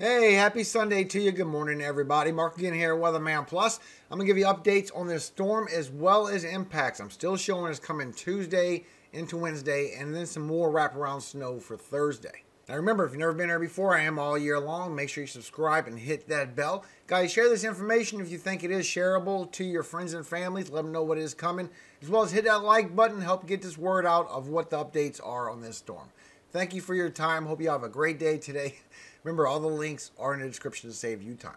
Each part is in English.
Hey, happy Sunday to you. Good morning, everybody. Mark again here, WeatherMan Plus. I'm going to give you updates on this storm as well as impacts. I'm still showing it's coming Tuesday into Wednesday and then some more wraparound snow for Thursday. Now remember, if you've never been here before, I am all year long. Make sure you subscribe and hit that bell. Guys, share this information if you think it is shareable to your friends and families. Let them know what is coming. As well as hit that like button. Help get this word out of what the updates are on this storm. Thank you for your time. Hope you have a great day today. Remember, all the links are in the description to save you time.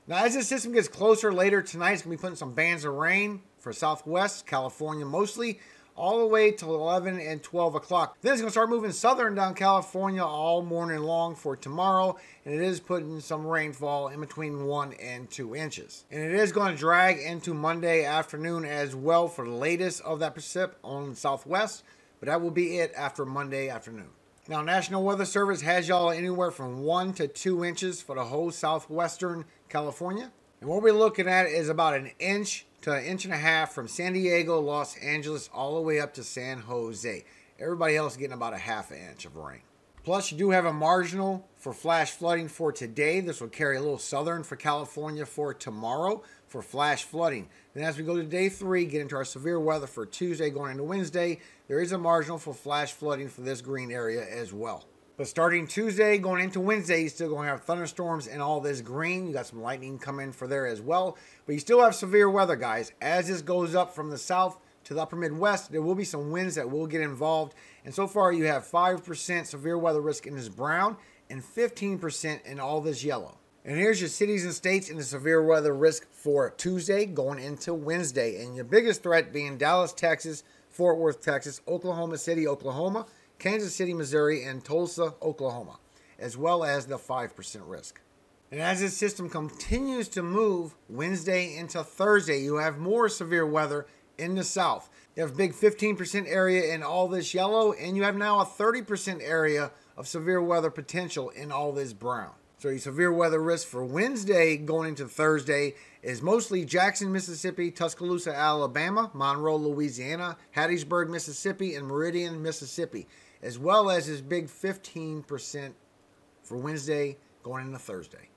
Now, as this system gets closer later tonight, it's going to be putting some bands of rain for Southwest California mostly, all the way till 11 and 12 o'clock. Then it's going to start moving southern down California all morning long for tomorrow, and it is putting some rainfall in between 1 and 2 inches. And it is going to drag into Monday afternoon as well for the latest of that precip on Southwest, but that will be it after Monday afternoon. Now, National Weather Service has y'all anywhere from 1 to 2 inches for the whole southwestern California. And what we're looking at is about an inch to an inch and a half from San Diego, Los Angeles, all the way up to San Jose. Everybody else getting about a half an inch of rain. Plus, you do have a marginal for flash flooding for today. This will carry a little southern for California for tomorrow for flash flooding. Then as we go to day 3, get into our severe weather for Tuesday going into Wednesday, there is a marginal for flash flooding for this green area as well. But starting Tuesday going into Wednesday, you're still going to have thunderstorms and all this green. You got some lightning coming for there as well. But you still have severe weather, guys. As this goes up from the south to the upper Midwest, there will be some winds that will get involved. And so far, you have 5% severe weather risk in this brown and 15% in all this yellow. And here's your cities and states in the severe weather risk for Tuesday going into Wednesday. And your biggest threat being Dallas, Texas, Fort Worth, Texas, Oklahoma City, Oklahoma, Kansas City, Missouri, and Tulsa, Oklahoma, as well as the 5% risk. And as this system continues to move Wednesday into Thursday, you have more severe weather in the south. You have a big 15% area in all this yellow, and you have now a 30% area of severe weather potential in all this brown. So your severe weather risk for Wednesday going into Thursday is mostly Jackson, Mississippi, Tuscaloosa, Alabama, Monroe, Louisiana, Hattiesburg, Mississippi, and Meridian, Mississippi, as well as this big 15% for Wednesday going into Thursday.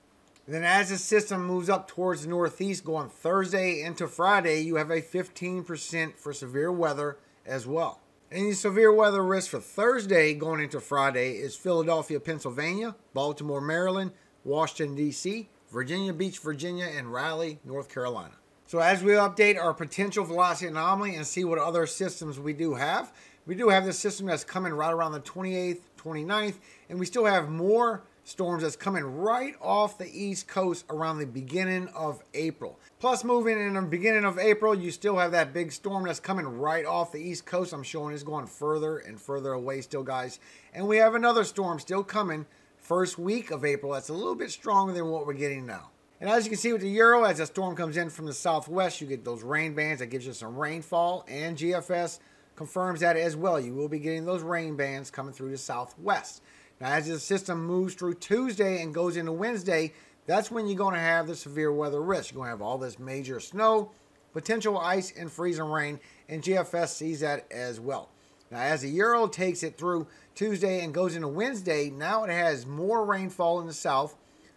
And then as the system moves up towards the northeast going Thursday into Friday, you have a 15% for severe weather as well. And your severe weather risk for Thursday going into Friday is Philadelphia, Pennsylvania, Baltimore, Maryland, Washington, D.C., Virginia Beach, Virginia, and Raleigh, North Carolina. So as we update our potential velocity anomaly and see what other systems we do have this system that's coming right around the 28th, 29th, and we still have more storms that's coming right off the East Coast around the beginning of April. Plus, moving in the beginning of April, you still have that big storm that's coming right off the East Coast. I'm showing it's going further and further away still, guys. And we have another storm still coming first week of April that's a little bit stronger than what we're getting now. And as you can see with the Euro, as the storm comes in from the southwest, you get those rain bands that gives you some rainfall, and GFS confirms that as well. You will be getting those rain bands coming through the southwest. Now, as the system moves through Tuesday and goes into Wednesday, that's when you're going to have the severe weather risk. You're going to have all this major snow, potential ice, and freezing rain, and GFS sees that as well. Now, as the Euro takes it through Tuesday and goes into Wednesday, now it has more rainfall in the south,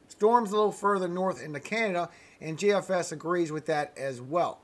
storms a little further north into Canada, and GFS agrees with that as well.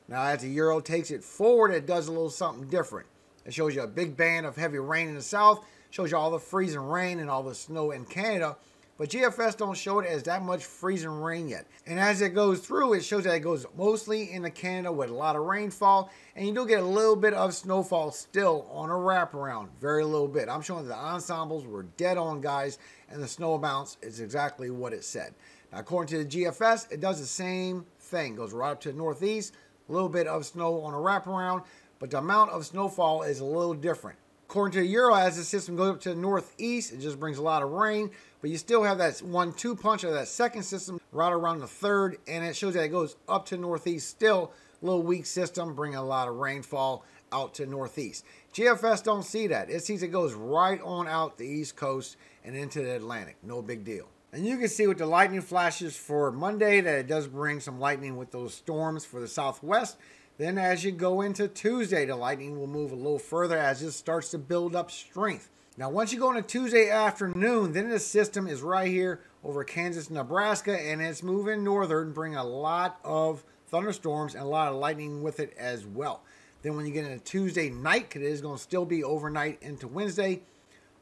Now, as the Euro takes it forward, it does a little something different. It shows you a big band of heavy rain in the south, shows you all the freezing rain and all the snow in Canada, but GFS don't show it as that much freezing rain yet. And as it goes through, it shows that it goes mostly into Canada with a lot of rainfall, and you do get a little bit of snowfall still on a wraparound, very little bit. I'm showing that the ensembles were dead on, guys, and the snow amounts is exactly what it said. Now, according to the GFS, it does the same thing. Goes right up to the northeast, a little bit of snow on a wraparound, but the amount of snowfall is a little different. According to the Euro, as the system goes up to the northeast, it just brings a lot of rain, but you still have that 1-2 punch of that second system right around the third, and it shows that it goes up to the northeast still. A little weak system, bringing a lot of rainfall out to the northeast. GFS don't see that. It sees it goes right on out the east coast and into the Atlantic. No big deal. And you can see with the lightning flashes for Monday that it does bring some lightning with those storms for the southwest. Then as you go into Tuesday, the lightning will move a little further as this starts to build up strength. Now, once you go into Tuesday afternoon, then the system is right here over Kansas, Nebraska, and it's moving northern, bringing a lot of thunderstorms and a lot of lightning with it as well. Then when you get into Tuesday night, because it is going to still be overnight into Wednesday,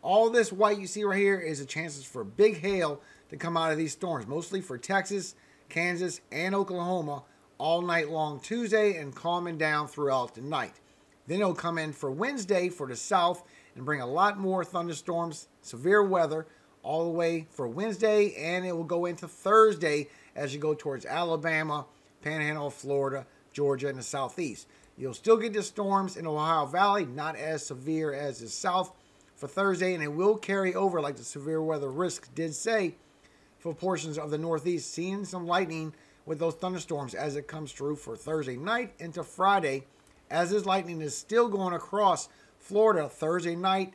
all this white you see right here is the chances for big hail to come out of these storms, mostly for Texas, Kansas, and Oklahoma all night long Tuesday and calming down throughout the night. Then it'll come in for Wednesday for the south and bring a lot more thunderstorms, severe weather, all the way for Wednesday, and it will go into Thursday as you go towards Alabama, Panhandle, Florida, Georgia, and the southeast. You'll still get the storms in the Ohio Valley, not as severe as the south for Thursday, and it will carry over, like the severe weather risk did say, for portions of the northeast, seeing some lightning with those thunderstorms as it comes through for Thursday night into Friday, as this lightning is still going across Florida Thursday night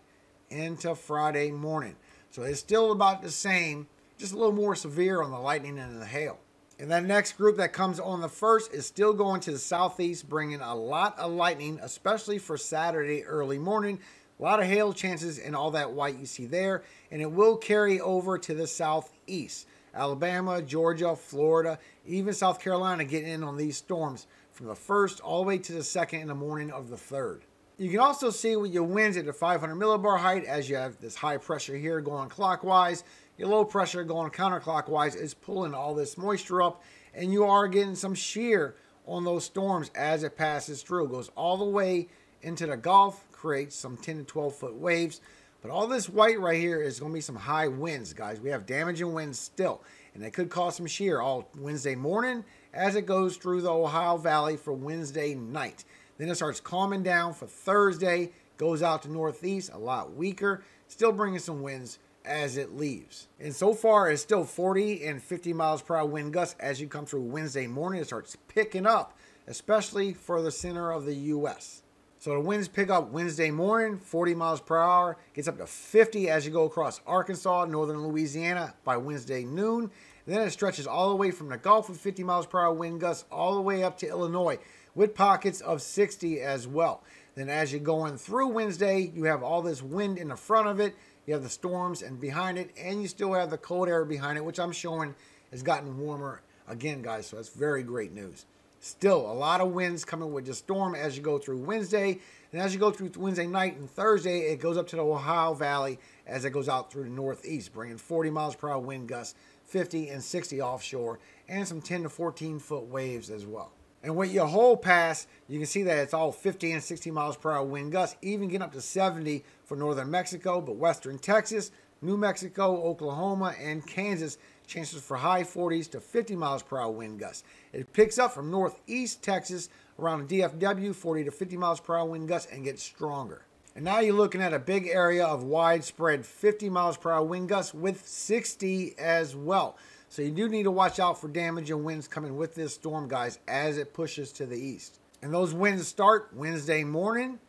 into Friday morning. So it's still about the same, just a little more severe on the lightning and the hail. And that next group that comes on the 1st is still going to the southeast, bringing a lot of lightning, especially for Saturday early morning. A lot of hail chances and all that white you see there. And it will carry over to the southeast. Alabama, Georgia, Florida, even South Carolina getting in on these storms from the 1st all the way to the 2nd in the morning of the 3rd. You can also see with your winds at the 500 millibar height as you have this high pressure here going clockwise. Your low pressure going counterclockwise is pulling all this moisture up, and you are getting some shear on those storms as it passes through. It goes all the way into the Gulf, creates some 10 to 12 foot waves. But all this white right here is going to be some high winds, guys. We have damaging winds still, and they could cause some shear all Wednesday morning as it goes through the Ohio Valley for Wednesday night. Then it starts calming down for Thursday, goes out to northeast, a lot weaker, still bringing some winds as it leaves. And so far, it's still 40 and 50 miles per hour wind gusts as you come through Wednesday morning. It starts picking up, especially for the center of the U.S. So the winds pick up Wednesday morning, 40 miles per hour, gets up to 50 as you go across Arkansas, northern Louisiana by Wednesday noon. And then it stretches all the way from the Gulf with 50 miles per hour wind gusts all the way up to Illinois with pockets of 60 as well. Then as you're going through Wednesday, you have all this wind in the front of it. You have the storms and behind it, and you still have the cold air behind it, which I'm showing has gotten warmer again, guys. So that's very great news. Still, a lot of winds coming with the storm as you go through Wednesday. And as you go through Wednesday night and Thursday, it goes up to the Ohio Valley as it goes out through the northeast, bringing 40 miles per hour wind gusts, 50 and 60 offshore, and some 10 to 14 foot waves as well. And with your whole pass, you can see that it's all 50 and 60 miles per hour wind gusts, even getting up to 70 for northern Mexico, but western Texas, New Mexico, Oklahoma, and Kansas, chances for high 40s to 50 miles per hour wind gusts. It picks up from northeast Texas around the DFW, 40 to 50 miles per hour wind gusts, and gets stronger. And now you're looking at a big area of widespread 50 miles per hour wind gusts with 60 as well. So you do need to watch out for damage and winds coming with this storm, guys, as it pushes to the east. And those winds start Wednesday morning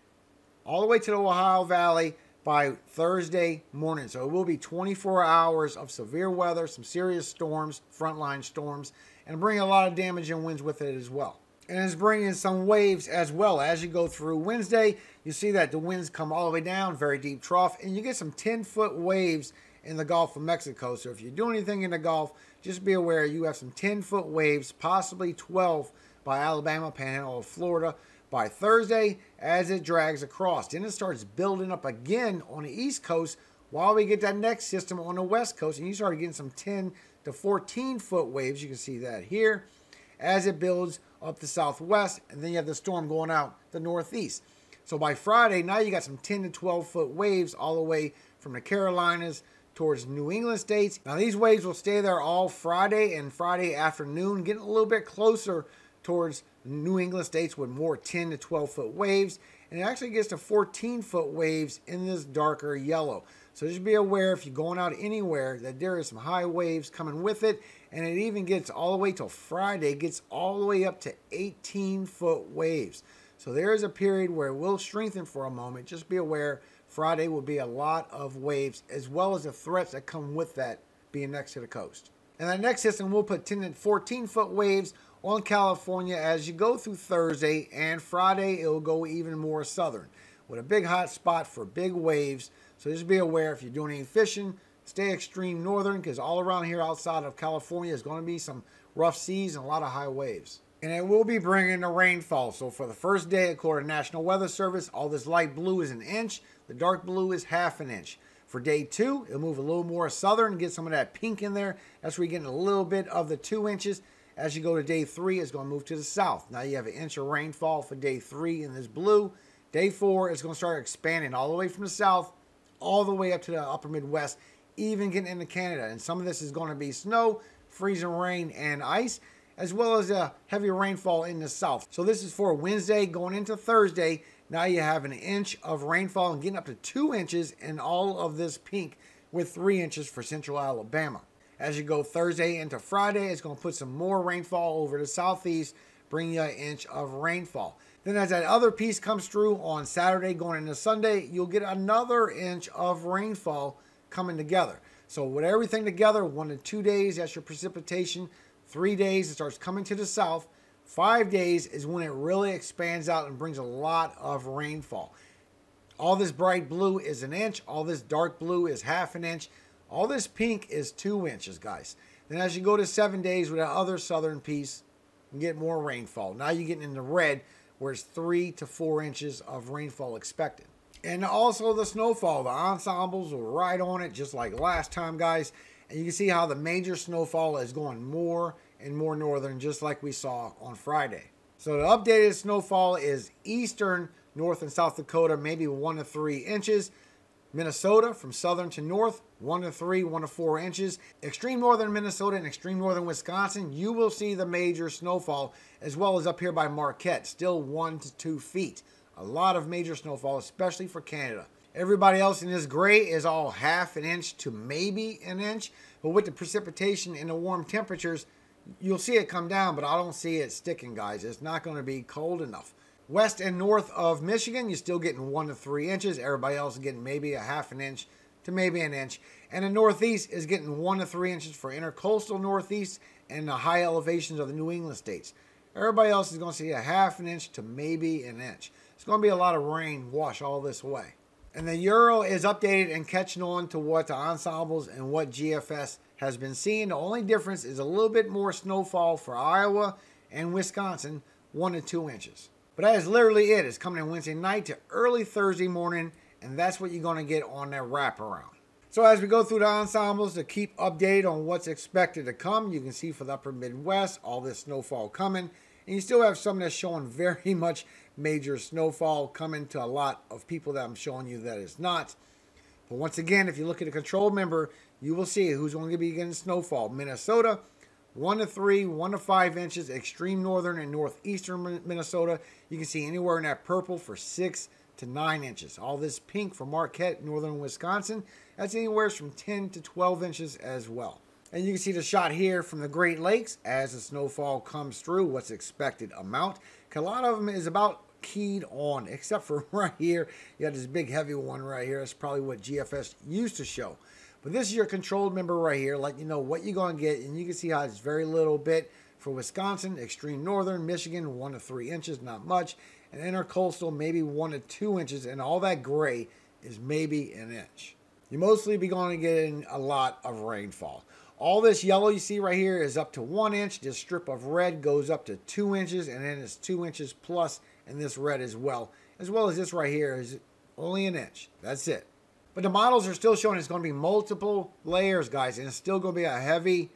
all the way to the Ohio Valley by Thursday morning. So it will be 24 hours of severe weather, some serious storms, frontline storms, and bring a lot of damage and winds with it as well. And it's bringing some waves as well. As you go through Wednesday, you see that the winds come all the way down, very deep trough, and you get some 10-foot waves in the Gulf of Mexico. So if you do anything in the Gulf, just be aware you have some 10-foot waves, possibly 12 by Alabama, Panhandle of Florida by Thursday as it drags across. Then it starts building up again on the East Coast while we get that next system on the West Coast. And you start getting some 10 to 14-foot waves. You can see that here as it builds up the southwest. And then you have the storm going out the northeast. So by Friday, now you got some 10 to 12-foot waves all the way from the Carolinas towards New England states. Now these waves will stay there all Friday and Friday afternoon, getting a little bit closer towards New England states with more 10 to 12-foot waves. And it actually gets to 14-foot waves in this darker yellow. So just be aware if you're going out anywhere that there is some high waves coming with it. And it even gets all the way till Friday, gets all the way up to 18-foot waves. So there is a period where it will strengthen for a moment. Just be aware Friday will be a lot of waves, as well as the threats that come with that being next to the coast. And that next system will put 10 to 14-foot waves on California as you go through Thursday, and Friday it will go even more southern with a big hot spot for big waves. So just be aware if you're doing any fishing, stay extreme northern because all around here outside of California is going to be some rough seas and a lot of high waves. And it will be bringing the rainfall. So for the first day, according to National Weather Service, all this light blue is 1 inch. The dark blue is 1/2 inch. For day 2, it'll move a little more southern and get some of that pink in there. That's where you're getting a little bit of the 2 inches. As you go to day 3, it's going to move to the south. Now you have 1 inch of rainfall for day 3 in this blue. Day 4 is going to start expanding all the way from the south, all the way up to the upper Midwest, even getting into Canada. And some of this is going to be snow, freezing rain, and ice, as well as a heavy rainfall in the south. So this is for Wednesday going into Thursday. Now you have 1 inch of rainfall and getting up to 2 inches in all of this pink with 3 inches for central Alabama. As you go Thursday into Friday, it's going to put some more rainfall over the southeast, bring you 1 inch of rainfall. Then as that other piece comes through on Saturday going into Sunday, you'll get another 1 inch of rainfall coming together. So with everything together, 1 to 2 days, that's your precipitation. 3 days, it starts coming to the south. 5 days is when it really expands out and brings a lot of rainfall. All this bright blue is 1 inch. All this dark blue is 1/2 inch. All this pink is 2 inches, guys. Then as you go to 7 days with that other southern piece, you get more rainfall. Now you're getting into red, where it's 3 to 4 inches of rainfall expected. And also the snowfall. The ensembles are right on it, just like last time, guys. And you can see how the major snowfall is going more and more northern, just like we saw on Friday. So the updated snowfall is eastern North and South Dakota, maybe 1 to 3 inches. Minnesota, from southern to north, 1 to 3, 1 to 4 inches. Extreme northern Minnesota and extreme northern Wisconsin, you will see the major snowfall, as well as up here by Marquette, still 1 to 2 feet. A lot of major snowfall, especially for Canada. Everybody else in this gray is all 1/2 inch to maybe 1 inch. But with the precipitation and the warm temperatures, you'll see it come down, but I don't see it sticking, guys. It's not going to be cold enough. West and north of Michigan, you're still getting 1 to 3 inches. Everybody else is getting maybe 1/2 inch to maybe 1 inch. And the Northeast is getting 1 to 3 inches for intercoastal Northeast and the high elevations of the New England states. Everybody else is going to see 1/2 inch to maybe 1 inch. It's going to be a lot of rain wash all this way. And the Euro is updated and catching on to what the ensembles and what GFS has been seeing. The only difference is a little bit more snowfall for Iowa and Wisconsin, 1 to 2 inches. But that is literally it. It's coming in Wednesday night to early Thursday morning, and that's what you're going to get on that wraparound. So as we go through the ensembles to keep updated on what's expected to come, you can see for the upper Midwest, all this snowfall coming. And you still have some that's showing very much major snowfall coming to a lot of people that I'm showing you that is not. But once again, if you look at the control member, you will see who's going to be getting snowfall. Minnesota, 1 to 3, 1 to 5 inches. Extreme northern and northeastern Minnesota, you can see anywhere in that purple for 6 to 9 inches. All this pink for Marquette, northern Wisconsin, that's anywhere from 10 to 12 inches as well. And you can see the shot here from the Great Lakes as the snowfall comes through, what's expected amount. A lot of them is about keyed on, except for right here. You got this big heavy one right here. That's probably what GFS used to show. But this is your controlled member right here, letting you know what you're going to get. And you can see how it's very little bit for Wisconsin, extreme northern, Michigan, 1 to 3 inches, not much. And intercoastal, maybe 1 to 2 inches. And all that gray is maybe 1 inch. You mostly be going to get a lot of rainfall. All this yellow you see right here is up to 1 inch. This strip of red goes up to 2 inches, and then it's 2 inches plus in this red as well as this right here is only 1 inch. That's it. But the models are still showing it's going to be multiple layers, guys, and it's still going to be a heavy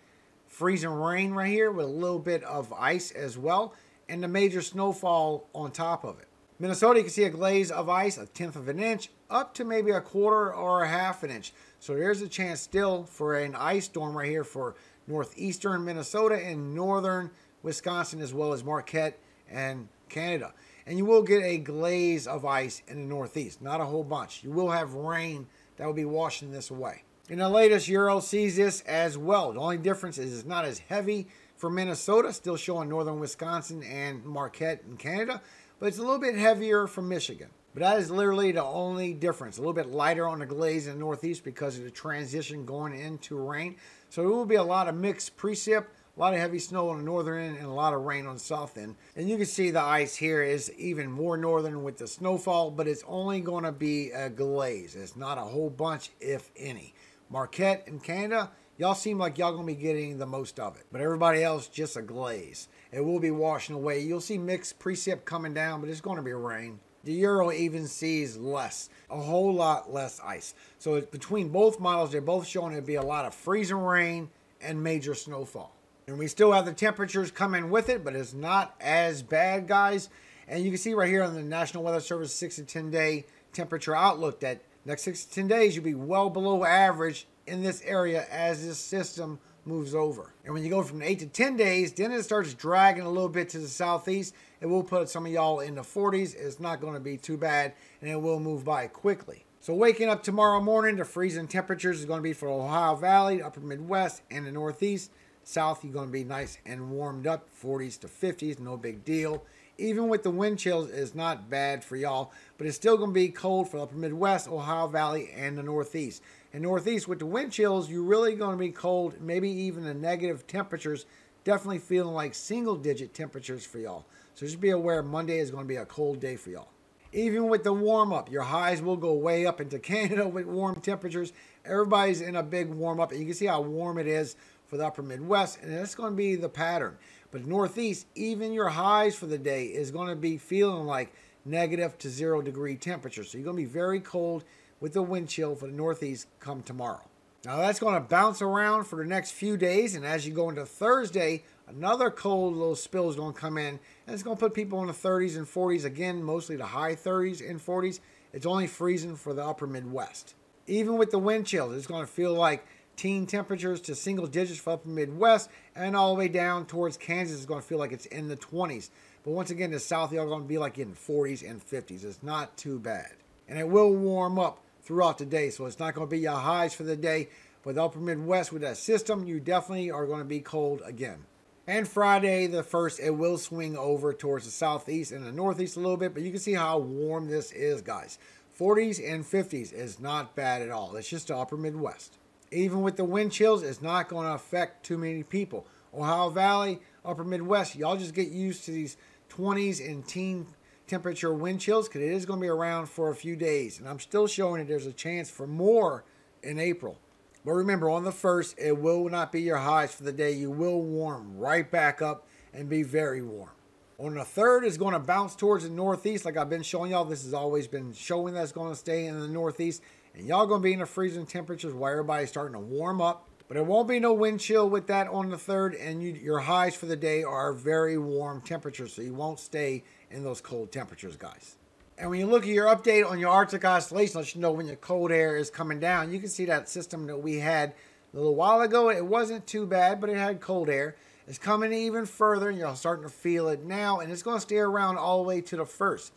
freezing rain right here with a little bit of ice as well, and the major snowfall on top of it. Minnesota, you can see a glaze of ice, 1/10 of an inch, up to maybe 1/4 or 1/2 an inch. So there's a chance still for an ice storm right here for northeastern Minnesota and northern Wisconsin, as well as Marquette and Canada. And you will get a glaze of ice in the northeast, not a whole bunch. You will have rain that will be washing this away. And the latest Euro sees this as well. The only difference is it's not as heavy for Minnesota, still showing northern Wisconsin and Marquette and Canada, but it's a little bit heavier for Michigan. But that is literally the only difference. A little bit lighter on the glaze in the northeast because of the transition going into rain. So there will be a lot of mixed precip, a lot of heavy snow on the northern end, and a lot of rain on the south end. And you can see the ice here is even more northern with the snowfall, but it's only going to be a glaze. It's not a whole bunch, if any. Marquette and Canada, y'all seem like y'all going to be getting the most of it. But everybody else, just a glaze. It will be washing away. You'll see mixed precip coming down, but it's going to be rain. The Euro even sees less, a whole lot less ice. So it's between both models, they're both showing it to be a lot of freezing rain and major snowfall. And we still have the temperatures coming with it, but it's not as bad, guys. And you can see right here on the National Weather Service 6 to 10 day temperature outlook that next 6 to 10 days you'll be well below average in this area as this system moves over. And when you go from 8 to 10 days, then it starts dragging a little bit to the southeast. It will put some of y'all in the 40s. It's not going to be too bad, and it will move by quickly. So waking up tomorrow morning, the freezing temperatures is going to be for the Ohio Valley, upper Midwest, and the Northeast. South, you're going to be nice and warmed up, 40s to 50s, no big deal. Even with the wind chills, it's not bad for y'all, but it's still going to be cold for the upper Midwest, Ohio Valley, and the Northeast. And Northeast, with the wind chills, you're really going to be cold, maybe even the negative temperatures, definitely feeling like single-digit temperatures for y'all. So just be aware, Monday is going to be a cold day for y'all. Even with the warm-up, your highs will go way up into Canada with warm temperatures. Everybody's in a big warm-up, and you can see how warm it is for the upper Midwest, and that's going to be the pattern. But Northeast, even your highs for the day is going to be feeling like negative to 0 degree temperature. So you're going to be very cold with the wind chill for the Northeast come tomorrow. Now that's going to bounce around for the next few days, and as you go into Thursday, another cold little spill is going to come in, and it's going to put people in the 30s and 40s again, mostly the high 30s and 40s. It's only freezing for the upper Midwest. Even with the wind chills, it's going to feel like teen temperatures to single digits for upper Midwest, and all the way down towards Kansas is going to feel like it's in the 20s. But once again, the South, y'all going to be like in 40s and 50s. It's not too bad. And it will warm up throughout the day, so it's not going to be your highs for the day. But the upper Midwest with that system, you definitely are going to be cold again. And Friday the 1st, it will swing over towards the southeast and the northeast a little bit, but you can see how warm this is, guys. 40s and 50s is not bad at all. It's just the upper Midwest. Even with the wind chills, it's not going to affect too many people. Ohio Valley, upper Midwest, y'all just get used to these 20s and teen temperature wind chills because it is going to be around for a few days. And I'm still showing that there's a chance for more in April. But remember, on the 1st, it will not be your highs for the day. You will warm right back up and be very warm. On the 3rd, it's going to bounce towards the northeast. Like I've been showing y'all, this has always been showing that it's going to stay in the northeast. And y'all going to be in the freezing temperatures while everybody's starting to warm up. But there won't be no wind chill with that on the 3rd. And your highs for the day are very warm temperatures. So you won't stay in those cold temperatures, guys. And when you look at your update on your Arctic oscillation, let you know when your cold air is coming down. You can see that system that we had a little while ago. It wasn't too bad, but it had cold air. It's coming even further, and you're starting to feel it now. And it's going to stay around all the way to the 1st.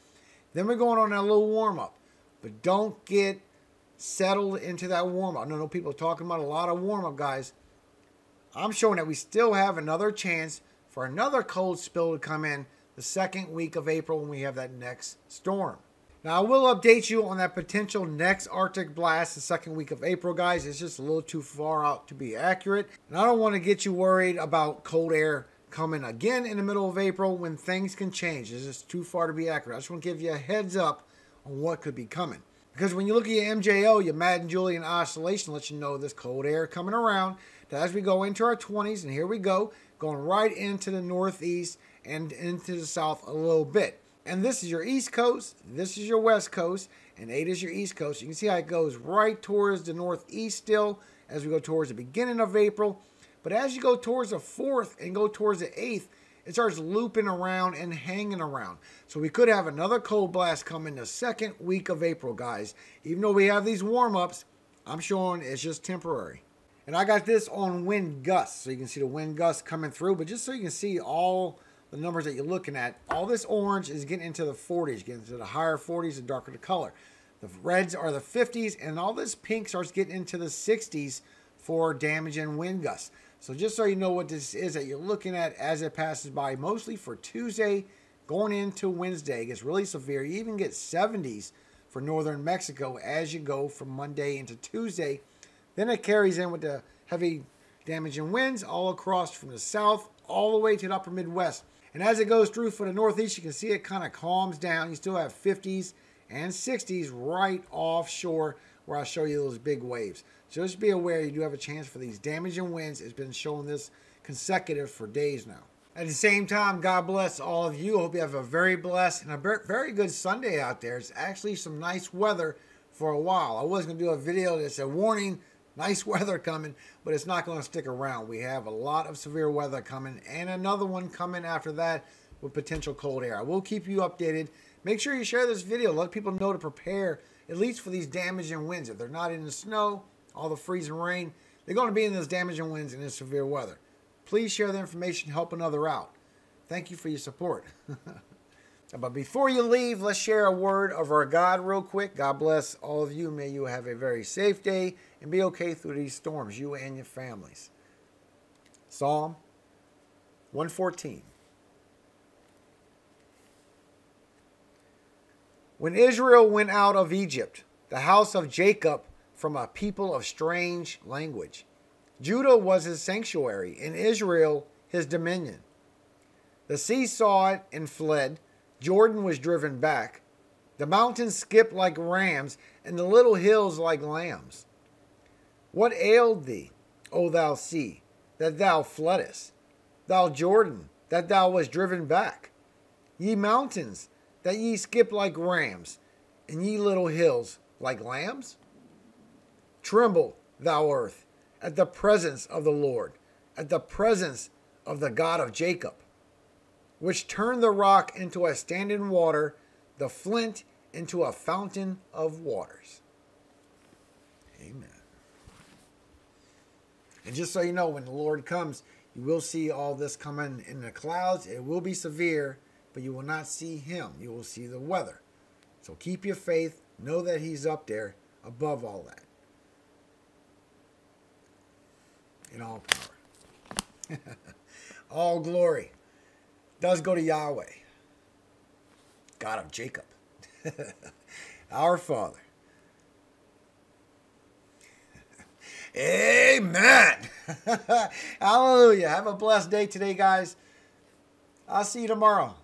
Then we're going on a little warm-up. But don't get settled into that warm-up. I know people are talking about a lot of warm-up, guys. I'm showing that we still have another chance for another cold spill to come in the 2nd week of April when we have that next storm. Now, I will update you on that potential next Arctic blast the 2nd week of April, guys. It's just a little too far out to be accurate. And I don't want to get you worried about cold air coming again in the middle of April when things can change. It's just too far to be accurate. I just want to give you a heads up on what could be coming. Because when you look at your MJO, your Madden-Julian oscillation lets you know this cold air coming around. That as we go into our 20s, and here we go, going right into the northeast and into the south a little bit. And this is your east coast, this is your west coast, and 8 is your east coast. You can see how it goes right towards the northeast still as we go towards the beginning of April. But as you go towards the 4th and go towards the 8th, it starts looping around and hanging around. So we could have another cold blast coming the 2nd week of April, guys. Even though we have these warm-ups, I'm showing it's just temporary. And I got this on wind gusts, so you can see the wind gusts coming through. But just so you can see all the numbers that you're looking at, all this orange is getting into the 40s, getting into the higher 40s, the darker the color. The reds are the 50s, and all this pink starts getting into the 60s for damage and wind gusts. So just so you know what this is that you're looking at as it passes by, mostly for Tuesday going into Wednesday. It gets really severe. You even get 70s for northern Mexico as you go from Monday into Tuesday. Then it carries in with the heavy damage and winds all across from the south all the way to the upper Midwest. And as it goes through for the northeast, you can see it kind of calms down. You still have 50s and 60s right offshore where I show you those big waves. So just be aware you do have a chance for these damaging winds. It's been showing this consecutive for days now. At the same time, God bless all of you. I hope you have a very blessed and a very good Sunday out there. It's actually some nice weather for a while. I was going to do a video that said, warning, nice weather coming, but it's not going to stick around. We have a lot of severe weather coming and another one coming after that with potential cold air. I will keep you updated. Make sure you share this video. Let people know to prepare, at least for these damaging winds. If they're not in the snow, all the freezing rain, they're going to be in this damaging winds and this severe weather. Please share the information, help another out. Thank you for your support. But before you leave, let's share a word of our God real quick. God bless all of you. May you have a very safe day and be okay through these storms, you and your families. Psalm 114. When Israel went out of Egypt, the house of Jacob from a people of strange language, Judah was his sanctuary, and Israel his dominion. The sea saw it and fled. Jordan was driven back. The mountains skipped like rams, and the little hills like lambs. What ailed thee, O thou sea, that thou fleddest? Thou Jordan, that thou wast driven back? Ye mountains, that ye skipped like rams, and ye little hills like lambs? Tremble, thou earth, at the presence of the Lord, at the presence of the God of Jacob, which turned the rock into a standing water, the flint into a fountain of waters. Amen. And just so you know, when the Lord comes, you will see all this coming in the clouds. It will be severe, but you will not see him. You will see the weather. So keep your faith. Know that he's up there above all that. In all power. All glory does go to Yahweh, God of Jacob, our Father. Amen. Hallelujah. Have a blessed day today, guys. I'll see you tomorrow.